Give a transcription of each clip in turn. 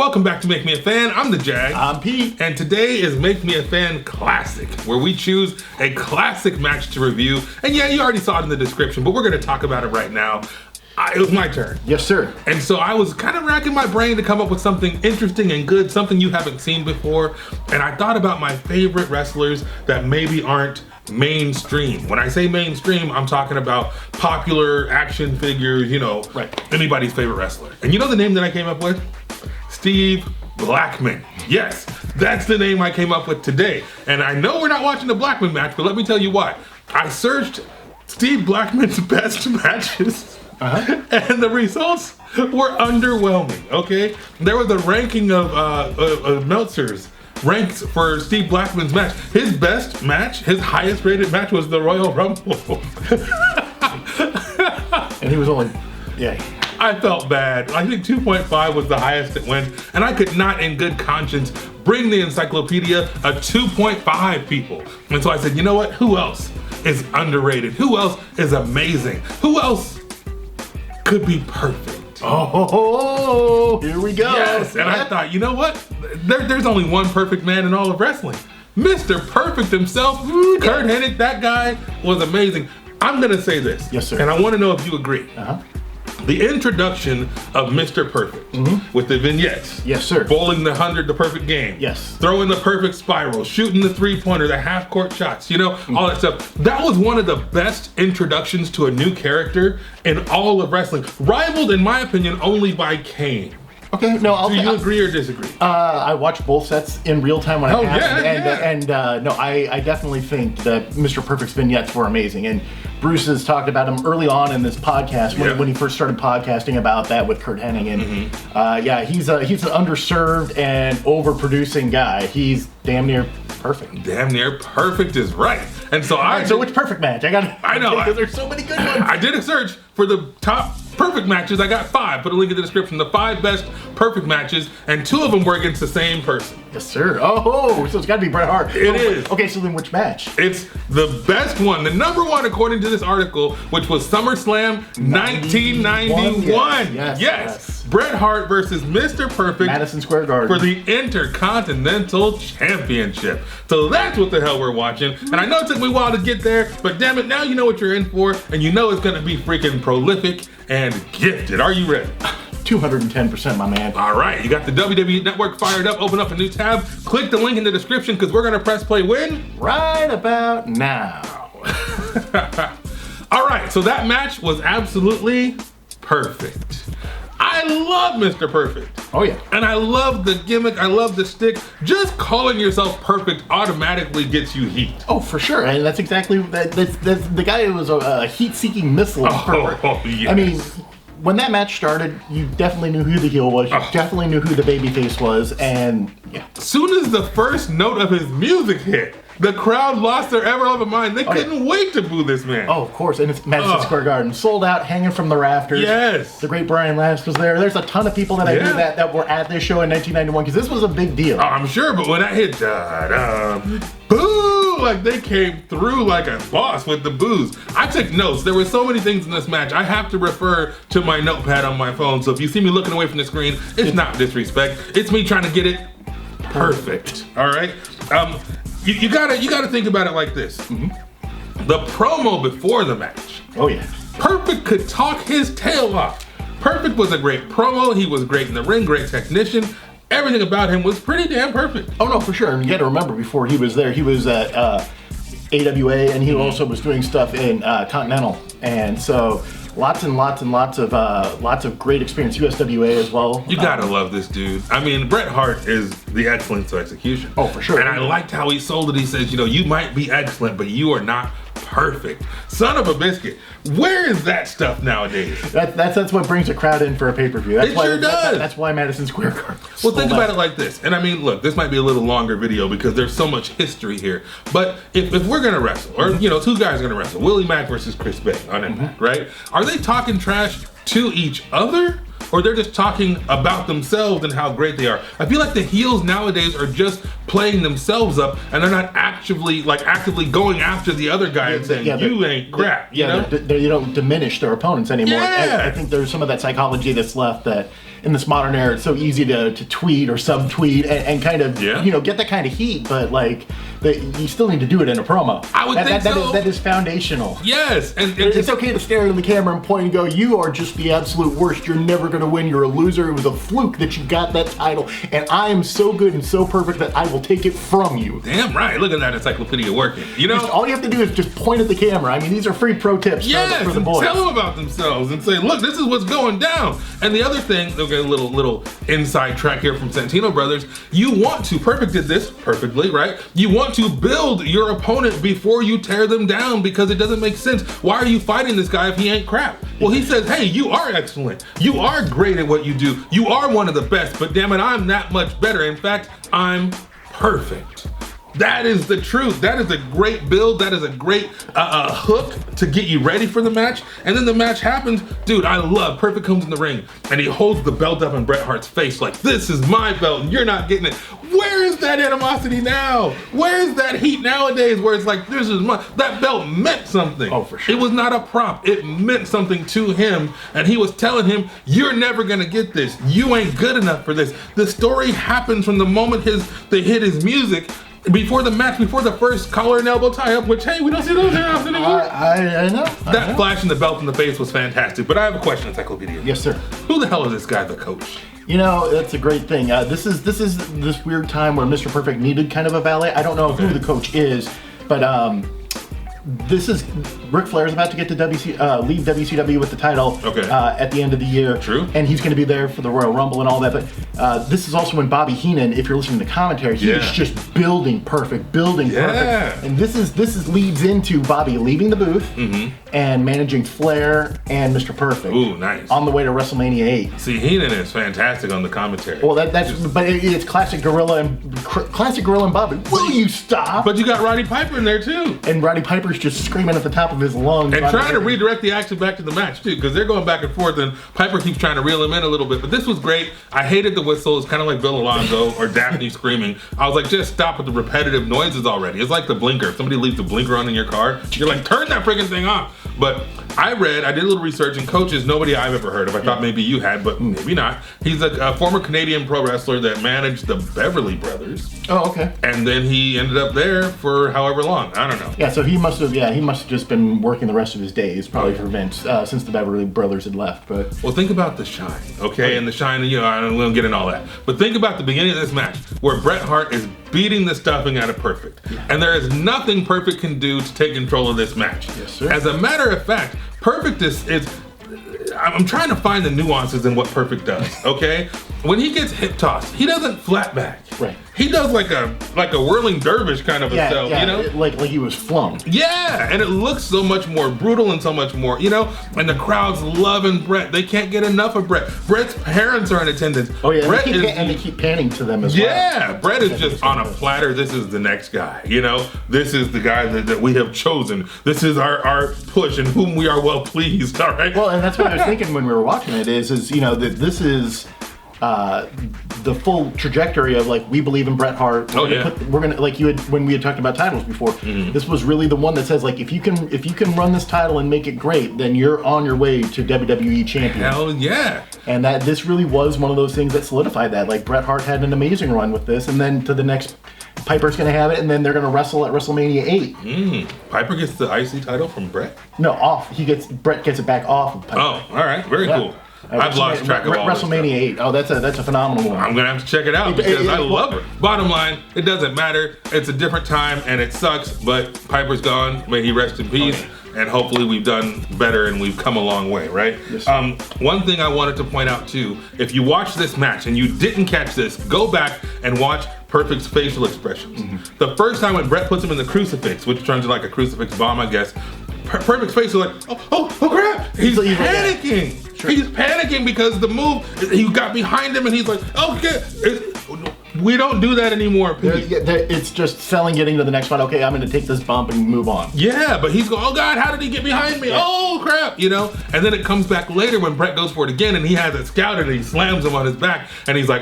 Welcome back to Make Me a Fan. I'm the Jag. I'm Pete. And today is Make Me a Fan Classic, where we choose a classic match to review. And yeah, you already saw it in the description, but we're going to talk about it right now. It was my turn. Yes, sir. And so I was kind of racking my brain to come up with something interesting and good, something you haven't seen before. And I thought about my favorite wrestlers that maybe aren't mainstream. When I say mainstream, I'm talking about popular action figures, right. Anybody's favorite wrestler. And you know the name that I came up with? Steve Blackman. Yes, that's the name I came up with today. And I know we're not watching the Blackman match, but let me tell you why. I searched Steve Blackman's best matches. And the results were underwhelming, okay? There was a ranking of Meltzer's ranks for Steve Blackman's match. His best match, his highest rated match was the Royal Rumble. And he was only, I felt bad. I think 2.5 was the highest it went, and I could not in good conscience bring the Encyclopedia a 2.5, people. And so I said, you know what? Who else is underrated? Who else is amazing? Who else could be perfect? Oh, here we go. Yes, and I thought, you know what? There's only one perfect man in all of wrestling. Mr. Perfect himself, Curt Hennig. That guy was amazing. I'm gonna say this. Yes, sir. And I wanna know if you agree. The introduction of Mr. Perfect with the vignettes. Yes, sir. Bowling the 100, the perfect game. Yes. Throwing the perfect spiral, shooting the three-pointer, the half-court shots, all that stuff. That was one of the best introductions to a new character in all of wrestling. Rivaled, in my opinion, only by Kane. Okay, no, Do you agree or disagree? I watched both sets in real time when it happened, no, I definitely think that Mr. Perfect's vignettes were amazing, and Bruce has talked about him early on in this podcast when he first started podcasting about that with Curt Hennig, and he's an underserved and overproducing guy. He's damn near perfect. Damn near perfect is right. And so so which perfect match? I know because there's so many good ones. I did a search for the top perfect matches. I got 5. Put a link in the description. The 5 best perfect matches, and 2 of them were against the same person. Yes, sir. Oh, so it's got to be Bret Hart. It is. Okay, so then which match? It's the best one, the number one according to this article, which was SummerSlam 1991. Yes. Bret Hart versus Mr. Perfect. Madison Square Garden. For the Intercontinental Championship. So that's what the hell we're watching. And I know it took me a while to get there, but damn it, now you know what you're in for, and you know it's gonna be freaking prolific and gifted. Are you ready? 210%, my man. All right, you got the WWE Network fired up. Open up a new tab. Click the link in the description because we're gonna press play when? Right about now. All right, so that match was absolutely perfect. I love Mr. Perfect. Oh yeah. And I love the gimmick, I love the stick. Just calling yourself perfect automatically gets you heat. Oh, for sure. And that's exactly, that's the guy who was a heat-seeking missile. Yes. I mean, when that match started, you definitely knew who the heel was, you definitely knew who the babyface was, and yeah. Soon as the first note of his music hit, the crowd lost their ever-loving mind. They couldn't wait to boo this man. Oh, of course, and it's Madison Square Garden. Sold out, hanging from the rafters. Yes. The great Brian Last was there. There's a ton of people that I knew that were at this show in 1991, because this was a big deal. Oh, I'm sure, but when that hit, boo! Like they came through like a boss with the boos. I took notes. There were so many things in this match. I have to refer to my notepad on my phone, so if you see me looking away from the screen, it's not disrespect. It's me trying to get it perfect, all right? You gotta think about it like this. The promo before the match. Oh yeah. Perfect could talk his tail off. Perfect was a great promo. He was great in the ring, great technician. Everything about him was pretty damn perfect. Oh no, for sure. And you got to remember, before he was there, he was at AWA, and he also was doing stuff in Continental, and so lots and lots of great experience. USWA as well. You gotta love this dude. I mean, Bret Hart is the excellence of execution. Oh, for sure. And I liked how he sold it. He says, you might be excellent, but you are not perfect. Son of a biscuit. Where is that stuff nowadays? That's what brings a crowd in for a pay-per-view. It sure does. That's why Madison Square Garden. Well, think about it like this. And I mean, look, this might be a little longer video because there's so much history here. But if we're gonna wrestle, or 2 guys are gonna wrestle, Willie Mack versus Chris Bay on Impact, right? Are they talking trash to each other? Or they're just talking about themselves and how great they are. I feel like the heels nowadays are just playing themselves up, and they're not actively going after the other guy and saying, you ain't crap. They don't diminish their opponents anymore. Yeah. I think there's some of that psychology that's left that in this modern era, it's so easy to tweet or subtweet and kind of get that kind of heat, but like you still need to do it in a promo. I would think so. That is foundational. Yes, and it's okay to stare into the camera and point and go, "You are just the absolute worst. You're never going to win. You're a loser. It was a fluke that you got that title, and I am so good and so perfect that I will take it from you." Damn right. Look at that encyclopedia working. You know, all you have to do is just point at the camera. I mean, these are free pro tips for the boys. Tell them about themselves and say, "Look, this is what's going down." And the other thing, okay, a little inside track here from Santino Brothers. You want to Perfect did this perfectly, right? You want to build your opponent before you tear them down because it doesn't make sense. Why are you fighting this guy if he ain't crap? Well, he says, "Hey, you are excellent. You are great at what you do. You are one of the best, but damn it, I'm that much better. In fact, I'm perfect." That is the truth. That is a great build. That is a great hook to get you ready for the match. And then the match happens. Dude, I love Perfect comes in the ring and he holds the belt up in Bret Hart's face like, "This is my belt and you're not getting it." Where is that animosity now? Where is that heat nowadays where it's like, "This is my..." That belt meant something. Oh, for sure. It was not a prop. It meant something to him. And he was telling him, "You're never going to get this. You ain't good enough for this." The story happens from the moment they hit his music. Before the match, before the first collar and elbow tie-up, which, hey, we don't see those very often anymore. I know. That flashing the belt in the face was fantastic. But I have a question, Encyclopedia. Yes, sir. Who the hell is this guy, the coach? You know, that's a great thing. This is this weird time where Mr. Perfect needed kind of a valet. I don't know who the coach is, but this is Ric Flair's about to get to leave WCW with the title at the end of the year. True. And he's going to be there for the Royal Rumble and all that. But this is also when Bobby Heenan, if you're listening to commentary, he's just building perfect. And this leads into Bobby leaving the booth and managing Flair and Mr. Perfect. Ooh, nice. On the way to WrestleMania 8. See, Heenan is fantastic on the commentary. Well, it's classic Gorilla and Bobby. Will you stop? But you got Roddy Piper in there too. And Roddy Piper's just screaming at the top of his lungs. And trying to redirect the action back to the match too, because they're going back and forth and Piper keeps trying to reel him in a little bit. But this was great. I hated the whistle. It's kind of like Bill Alonzo or Daphne screaming. I was like, just stop with the repetitive noises already. It's like the blinker. If somebody leaves the blinker on in your car, you're like, turn that freaking thing off. But I did a little research, and Coach is nobody I've ever heard of. I thought maybe you had, but maybe not. He's a former Canadian pro wrestler that managed the Beverly Brothers. Oh, okay. And then he ended up there for however long. I don't know. Yeah, so he must have just been working the rest of his days, probably for Vince, since the Beverly Brothers had left. But well, think about the shine, okay? And the shine, I don't get into all that. But think about the beginning of this match, where Bret Hart is beating the stuffing out of Perfect. Yeah. And there is nothing Perfect can do to take control of this match. Yes, sir. As a matter of fact, Perfect is I'm trying to find the nuances in what Perfect does, okay? When he gets hip tossed, he doesn't flat back. Right. He does like a whirling dervish kind of a self, you know? Like he was flung. Yeah, and it looks so much more brutal and so much more, and the crowd's loving Bret. They can't get enough of Bret. Bret's parents are in attendance. Oh yeah, and they keep panning to them as well. Yeah, Bret is just on a platter. This is the next guy, This is the guy that we have chosen. This is our push and whom we are well pleased, all right? Well, and that's what I was thinking when we were watching it is that this is the full trajectory of like, we believe in Bret Hart. We're gonna like when we had talked about titles before. This was really the one that says like, if you can run this title and make it great, then you're on your way to WWE champion. Hell yeah! And this really was one of those things that solidified that. Like Bret Hart had an amazing run with this, and then to the next, Piper's gonna have it, and then they're gonna wrestle at WrestleMania 8. Piper gets the IC title from Bret? No, off. Bret gets it back off of Piper. Oh, all right, very cool. I've lost track of all WrestleMania 8. Oh, that's a phenomenal one. I'm gonna have to check it out because I love it. Bottom line, it doesn't matter. It's a different time and it sucks, but Piper's gone. May he rest in peace. And hopefully we've done better and we've come a long way, right? Yes, one thing I wanted to point out too, if you watch this match and you didn't catch this, go back and watch Perfect's facial expressions. The first time when Bret puts him in the crucifix, which turns into like a crucifix bomb, I guess, Perfect's face is like, oh crap! He's panicking. Sure. He's panicking because the move, he got behind him and he's like, okay. We don't do that anymore. It's just selling, getting to the next one. Okay, I'm going to take this bump and move on. Yeah, but he's going, oh God, how did he get behind me? Yeah. Oh crap, And then it comes back later when Bret goes for it again and he has it scouted and he slams him on his back and he's like,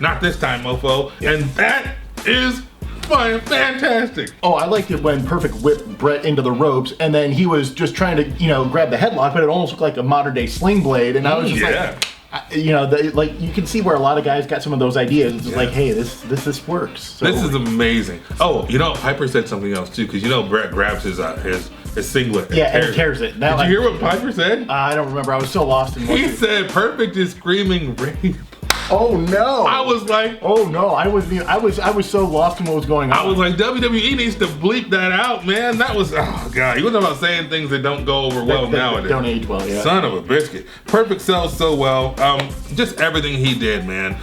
not this time, mofo. Yeah. And that is fantastic. Oh, I liked it when Perfect whipped Bret into the ropes and then he was just trying to, grab the headlock, but it almost looked like a modern day sling blade. And I was just like, You know, like you can see where a lot of guys got some of those ideas. It's like, hey, this works. So, this is amazing. Oh, you know, Piper said something else too, because you know Bret grabs his singlet. And tears it. Did you hear what Piper said? I don't remember. I was so lost in what he said. Perfect is screaming rape. Oh no! I was like, oh no! I was so lost in what was going on. I was like, WWE needs to bleep that out, man. That was, oh god, he was about saying things that don't go over well nowadays. Don't age well, yeah. Son of a biscuit. Perfect sells so well. Just everything he did, man.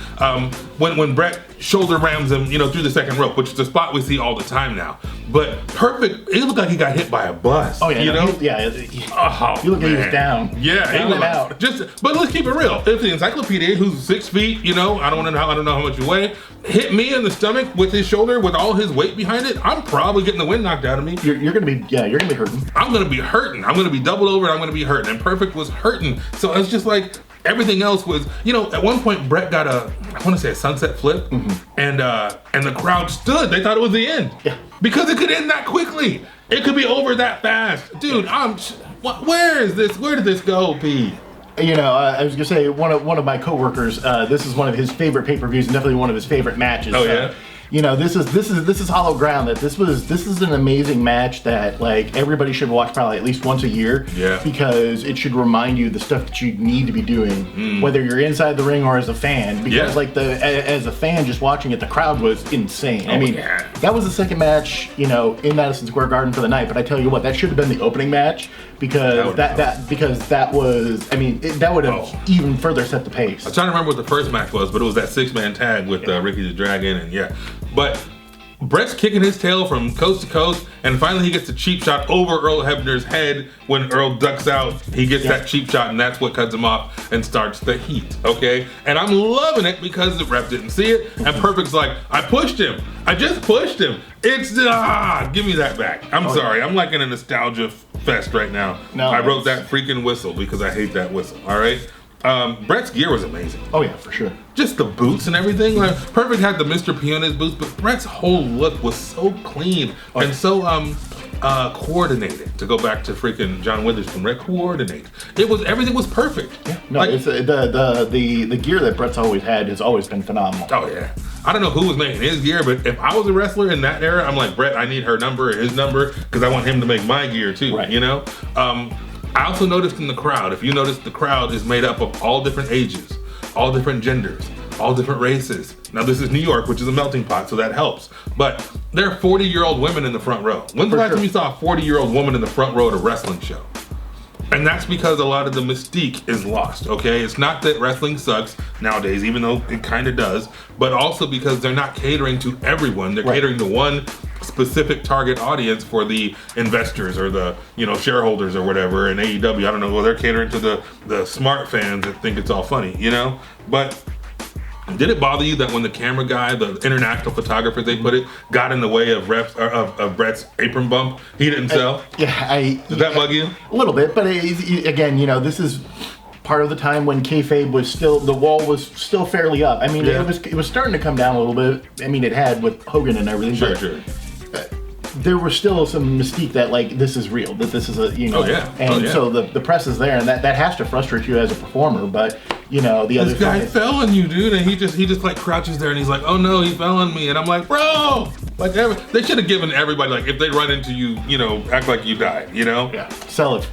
When Bret shoulder rams him, you know, through the second rope, which is a spot we see all the time now. But Perfect, it looked like he got hit by a bus. Oh yeah, you know? He looked like he was down. Yeah, he was out. But let's keep it real. If the Encyclopedia, who's 6 feet, you know, I don't know how much you weigh, hit me in the stomach with his shoulder with all his weight behind it, I'm probably getting the wind knocked out of me. You're gonna be hurting. I'm gonna be hurting. I'm gonna be doubled over and I'm gonna be hurting. And Perfect was hurting. So it's just like everything else was, you know, at one point Bret got I want to say a sunset flip, and the crowd stood. They thought it was the end. Yeah. Because it could end that quickly. It could be over that fast. Dude, where is this? Where did this go, Pete? You know, I was gonna say one of my coworkers. This is one of his favorite pay-per-views, and definitely one of his favorite matches. Oh yeah. You know, this is hollow ground. That this is an amazing match that like everybody should watch probably at least once a year. Yeah. Because it should remind you the stuff that you need to be doing, whether you're inside the ring or as a fan. Because like as a fan just watching it, the crowd was insane. I mean, that was the second match, you know, in Madison Square Garden for the night. But I tell you what, that should have been the opening match. Because that would have even further set the pace. I'm trying to remember what the first match was, but it was that 6-man tag with Ricky the Dragon, and But Bret's kicking his tail from coast to coast, and finally he gets a cheap shot over Earl Hebner's head. When Earl ducks out, he gets that cheap shot, and that's what cuts him off and starts the heat, okay? And I'm loving it because the ref didn't see it, and Perfect's like, I pushed him. I just pushed him. It's, give me that back. I'm sorry. I'm like in a nostalgia fest right now. No, I wrote that freaking whistle because I hate that whistle, all right? Bret's gear was amazing. Oh yeah, for sure. Just the boots and everything. Like Perfect had the Mr. P on his boots, but Bret's whole look was so clean and so coordinated. To go back to freaking John Witherspoon, right? Coordinate. Everything was perfect. Yeah. No, like, it's the gear that Bret's always had has always been phenomenal. Oh yeah. I don't know who was making his gear, but if I was a wrestler in that era, I'm like, Bret, I need her number or his number because I want him to make my gear too. Right. You know. I also noticed in the crowd, if you notice, the crowd is made up of all different ages, all different genders, all different races. Now this is New York, which is a melting pot, so that helps. But there are 40-year-old women in the front row. When's the last time you saw a 40-year-old woman in the front row at a wrestling show? And that's because a lot of the mystique is lost, okay? It's not that wrestling sucks nowadays, even though it kind of does, but also because they're not catering to everyone. They're catering to one specific target audience for the investors or the, you know, shareholders or whatever in AEW. I don't know, well, they're catering to the smart fans that think it's all funny, you know? But did it bother you that when the camera guy, the international photographer, they put it, got in the way of Bret's apron bump, he didn't sell? Did that bug you? A little bit, but again, you know, this is part of the time when kayfabe was still, the wall was still fairly up. I mean, it was starting to come down a little bit. I mean, it had with Hogan and everything. Sure. There was still some mystique that like this is real, that this is a, you know, so the press is there, and that has to frustrate you as a performer. But you know, the other guy fell on you, dude, and he just like crouches there and he's like, oh no, he fell on me, and I'm like, bro, like they should have given everybody, like, if they run into you, you know, act like you died, you know? Yeah, sell it.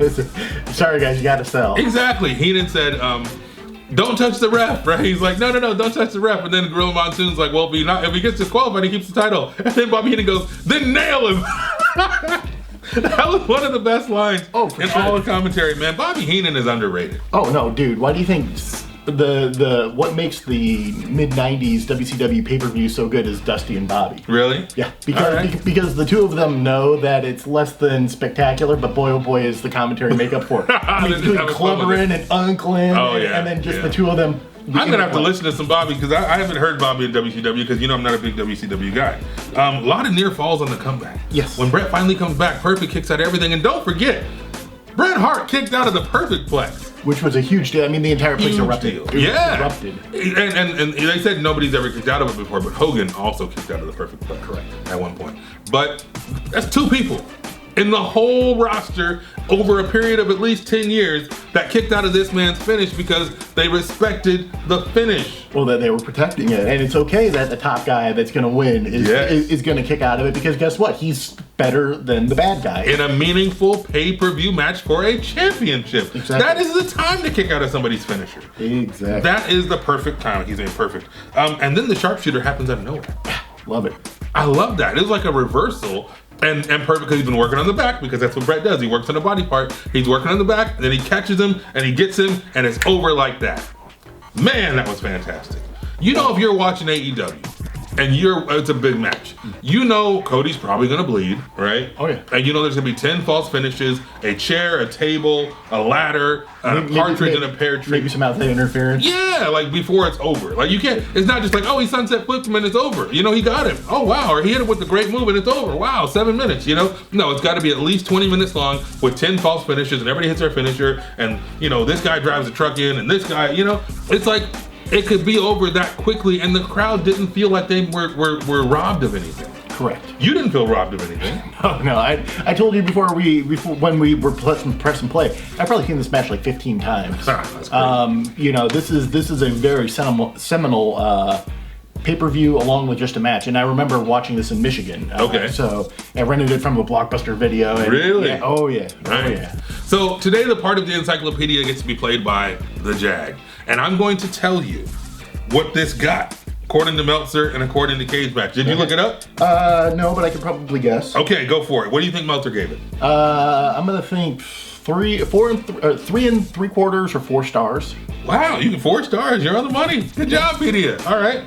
Sorry guys, you got to sell. Exactly. Heenan said, don't touch the ref, right? He's like, no, don't touch the ref. And then Gorilla Monsoon's like, well, if he gets disqualified, he keeps the title. And then Bobby Heenan goes, then nail him. That was one of the best lines all the commentary, man. Bobby Heenan is underrated. Oh no, dude. Why do you think what makes the mid-90s WCW pay-per-view so good is Dusty and Bobby? Really? Yeah, because the two of them know that it's less than spectacular, but boy oh boy is the commentary make up for it. I mean, doing Clubberin and Unklin, and then just the two of them. I'm gonna have to listen to some Bobby because I haven't heard Bobby in WCW because, you know, I'm not a big WCW guy. A lot of near falls on the comeback. Yes. When Bret finally comes back, Perfect kicks out everything, and don't forget, Bret Hart kicked out of the Perfect Plex. Which was a huge deal. I mean, the entire place erupted. Erupted. And they said nobody's ever kicked out of it before, but Hogan also kicked out of the Perfect Plex. Correct. At one point. But that's two people. in the whole roster over a period of at least 10 years that kicked out of this man's finish because they respected the finish. Well, that they were protecting it. And it's okay that the top guy that's going to win is going to kick out of it, because guess what? He's better than the bad guy. In a meaningful pay-per-view match for a championship. Exactly. That is the time to kick out of somebody's finisher. Exactly. That is the perfect time. He's made perfect. And then the sharpshooter happens out of nowhere. Love it. I love that. It was like a reversal. And perfect, because he's been working on the back, because that's what Bret does. He works on the body part. He's working on the back, and then he catches him, and he gets him, and it's over like that. Man, that was fantastic. You know, if you're watching AEW, and it's a big match, you know Cody's probably gonna bleed, right? Oh yeah. And you know there's gonna be 10 false finishes, a chair, a table, a ladder, a partridge, and a pear tree. Maybe some outside interference. Yeah, like before it's over. Like you can't, it's not just like, oh, he sunset flipped him and it's over. You know, he got him. Oh wow, or he hit him with a great move and it's over. Wow, 7 minutes, you know? No, it's gotta be at least 20 minutes long with 10 false finishes and everybody hits their finisher, and you know, this guy drives the truck in and this guy, you know, it's like, it could be over that quickly, and the crowd didn't feel like they were robbed of anything. Correct. You didn't feel robbed of anything. No. I told you before when we were press and play, I've probably seen this match like 15 times. That's great. You know, this is a very seminal pay-per-view along with just a match, and I remember watching this in Michigan. Okay. So I rented it from a Blockbuster video. And, really? Yeah, oh yeah. Right. Oh yeah. So today the part of the Encyclopedia gets to be played by the Jag, and I'm going to tell you what this got according to Meltzer and according to Cage Match. Did you look it up? No, but I could probably guess. Okay, go for it. What do you think Meltzer gave it? I'm gonna think 3 and 3/4 or 4 stars. Wow, you get 4 stars. You're on the money. Good job, Pedia. All right.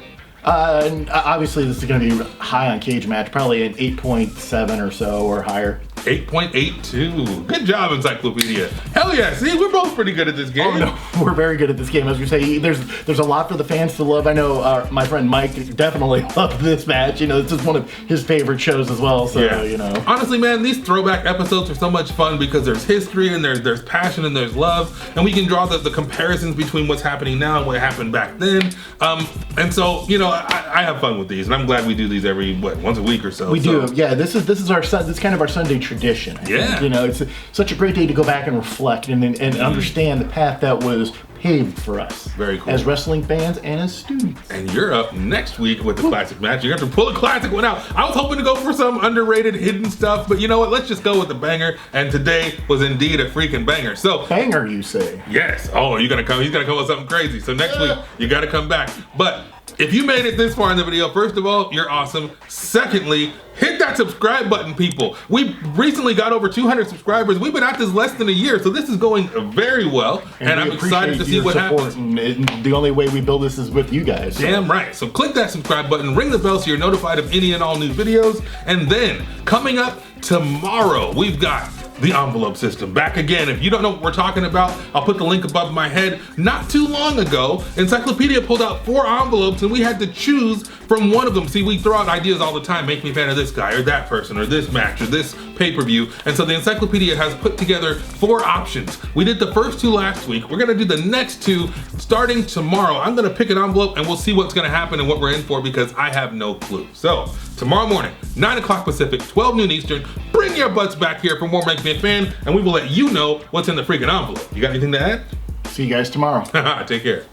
And obviously this is going to be high on Cage Match, probably an 8.7 or so or higher. 8.82. Good job, Encyclopedia. Hell yeah. See, we're both pretty good at this game. Oh no, we're very good at this game. As we say, there's a lot for the fans to love. I know my friend Mike definitely loved this match. You know, this is one of his favorite shows as well. So, yeah. You know. Honestly, man, these throwback episodes are so much fun because there's history and there's passion and there's love. And we can draw the comparisons between what's happening now and what happened back then. And so, you know, I have fun with these. And I'm glad we do these every, once a week or so. We do. Yeah, this is kind of our Sunday tradition. I think. You know, it's such a great day to go back and reflect and understand the path that was paved for us. Very cool. As wrestling fans and as students. And you're up next week with the classic match. You have to pull a classic one out. I was hoping to go for some underrated hidden stuff, but you know what? Let's just go with the banger. And today was indeed a freaking banger. So banger, you say? Yes. Oh, you're gonna come. He's gonna come with something crazy. So next week you got to come back. But if you made it this far in the video, first of all, you're awesome. Secondly, hit that subscribe button, people. We recently got over 200 subscribers. We've been at this less than a year, so this is going very well. And I'm excited to see what happens. And the only way we build this is with you guys. So. Damn right. So click that subscribe button, ring the bell so you're notified of any and all new videos. And then, coming up tomorrow, we've got the envelope system back again. If you don't know what we're talking about, I'll put the link above my head. Not too long ago, Encyclopedia pulled out 4 envelopes and we had to choose from one of them. See, we throw out ideas all the time. Make me a fan of this guy or that person or this match or this pay-per-view. And so the Encyclopedia has put together 4 options. We did the first 2 last week. We're gonna do the next 2 starting tomorrow. I'm gonna pick an envelope and we'll see what's gonna happen and what we're in for because I have no clue. So tomorrow morning, 9 o'clock Pacific, 12 noon Eastern, bring your butts back here for more Make Me a Fan, and we will let you know what's in the freaking envelope. You got anything to add? See you guys tomorrow. Take care.